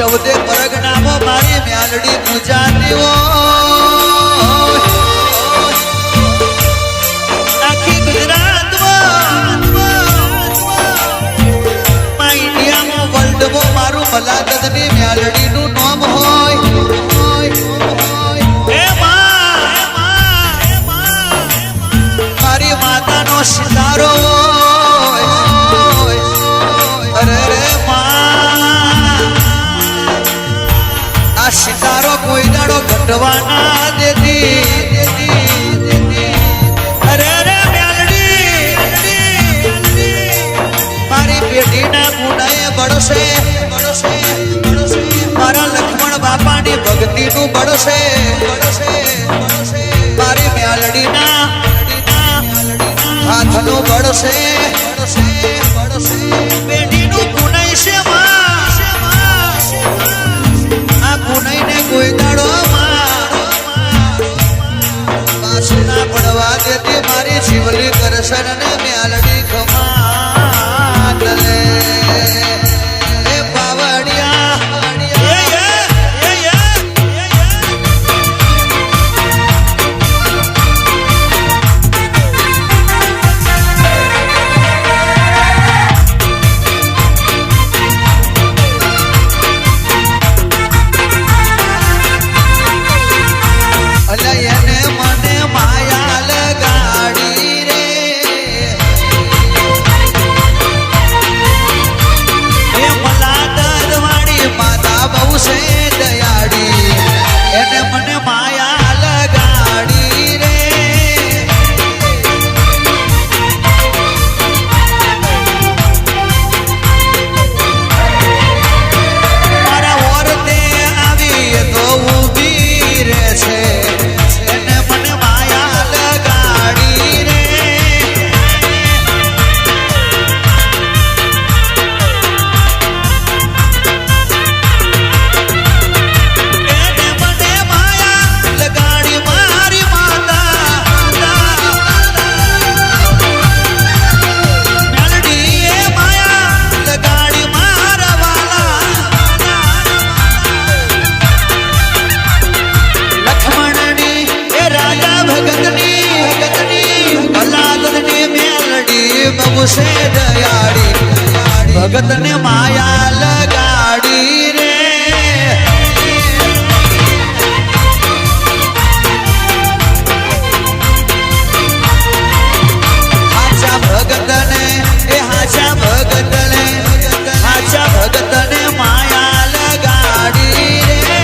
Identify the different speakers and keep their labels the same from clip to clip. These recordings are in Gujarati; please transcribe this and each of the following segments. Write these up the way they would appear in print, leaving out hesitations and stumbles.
Speaker 1: ચૌદે પરગનામો મારી મ્યાલડી પૂજારીઓ આખી ગુજરાતમાં ઇન્ડિયામાં વર્લ્ડમાં મારું મલાદની મ્યાલડીનું નામ હોય મારી માતાનો સિતારો સિતારો કોઈ દાડો ઘટવાના દેતી અરે રે મ્યાલડી મારી પેઢીના ગુનાએ બળશે મારા લક્ષ્મણ બાપાની ભક્તિનું બળશે મારી મ્યાલડીના હાથનું બળશે પેઢીનું ગુનાઈ છે કોઈ દાડો પાસના પડવા દેતી મારી જીવલી કરશન ને મ્યાલડી ખમાત લે એ પાવડિયા ભગત ને માયા લગાડી રે હાચા ભગત ને હાચા ભગત ને માયા લગાડી રે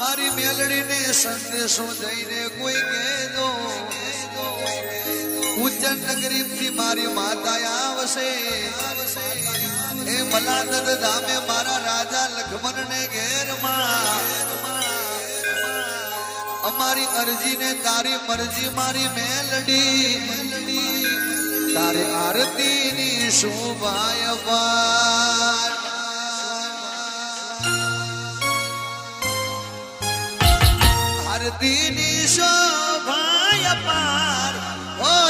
Speaker 1: મારી મેલડીને સંદેશો જઈને કોઈ કહેજો ઉજ્જૈન નગરીથી મારી માતા આવશે એ મલાનદ ધામે મારા રાજા લક્ષ્મણને ઘેરમાં અમારી અરજીને તારી મરજી મારી મેલડી તારે આરતીની શોભાય પાર આરતીની શોભાય પાર ઓ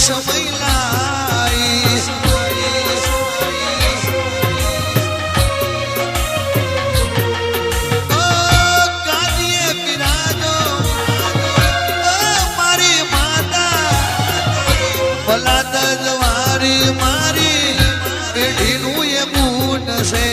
Speaker 1: સમય લાઈ કાદીએ બિરાજો મારી માતા ભલા દજવારી મારી પેઢીનું એ બૂન છે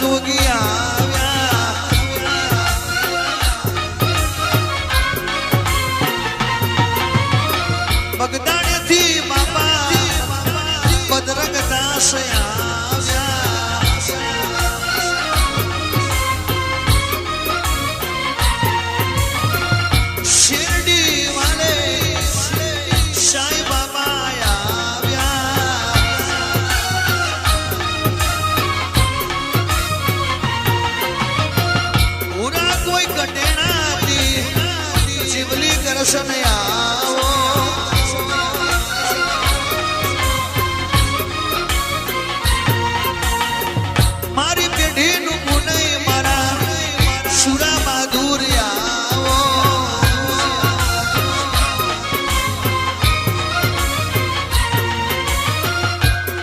Speaker 1: જોગી આવ્યા બગદાણેથી બાપા બદરંગ દાસ આવ્યા શિરડી વાલે સાઈ બાબા જીવલી કરશન આવો મારી પેઢીનું પુનઈ મારા સુરા બહાદુર આવો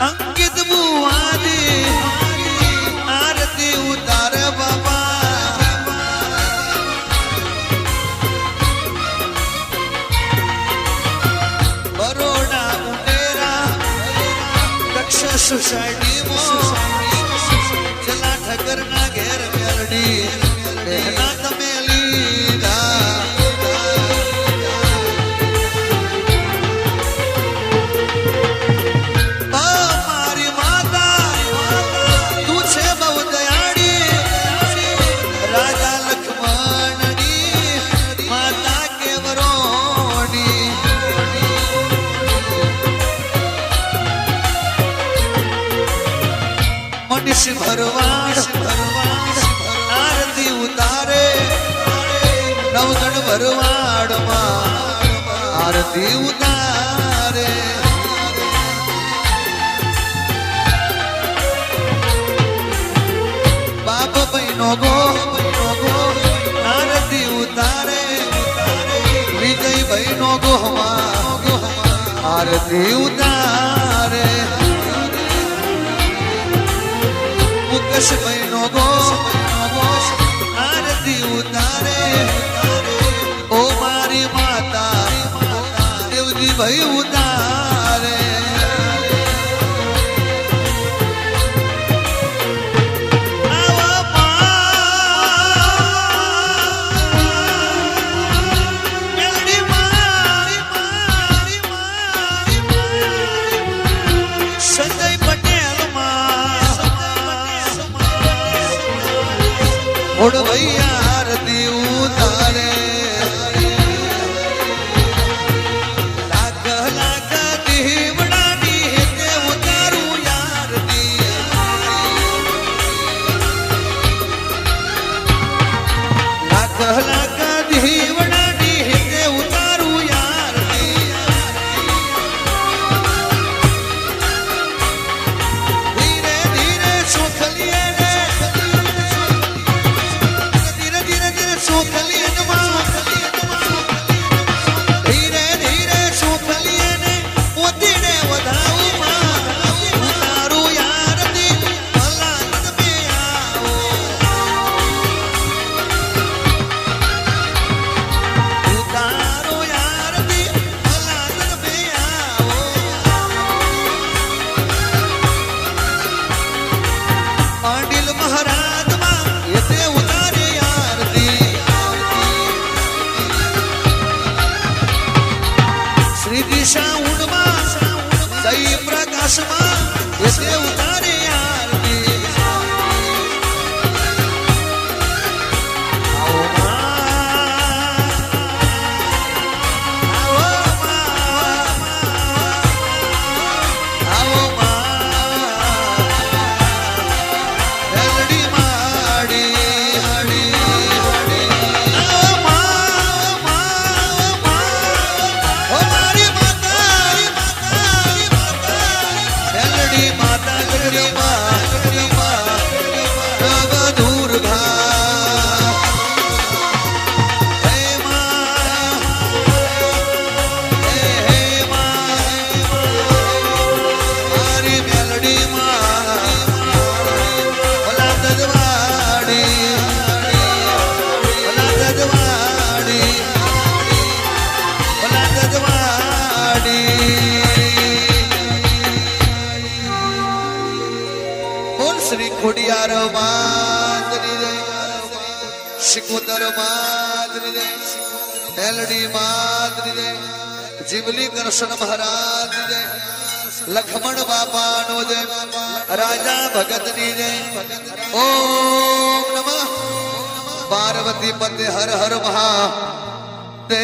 Speaker 1: અંકિત બુવાદી આરતી ઉતાર બાબા સોસાયટીમાં ચલા ઠકર ના ઘેર મેલડી બહેના તમે લીધા મારી માતા તું છે બહુ દયાળી રાજા લક્ષ્મણની માતા કેવરોની મનીષ ભરવાડ આરતી ઉતારે નવગણ ભરવાડમાં આરતી ઉતારે બાપ બહેનો ગો આરતી ઉતારે વિજય બહેનો ગોહમાં આરતી ઉતારે મુકેશ બહેનો ગો આરતી ઉતારે ઓ મારી માતા દેવજી ભાઈ ઉતારે સંજય પટેલ ઓડવૈયા આરતી ઉતારે લાખ લાખ દીવડાની તે ઉતારું આરતી લાખ લાખ દીવડાની તે ઉતારું આરતી ધીરે ધીરે શિકોતર માતની જય, એલડી માતની જય, જીવલી કૃષ્ણ મહારાજની જય, લખમણ બાપાનો જય, રાજા ભગતની જય. ઓમ નમઃ પાર્વતી પતે હર હર મહાદેવ.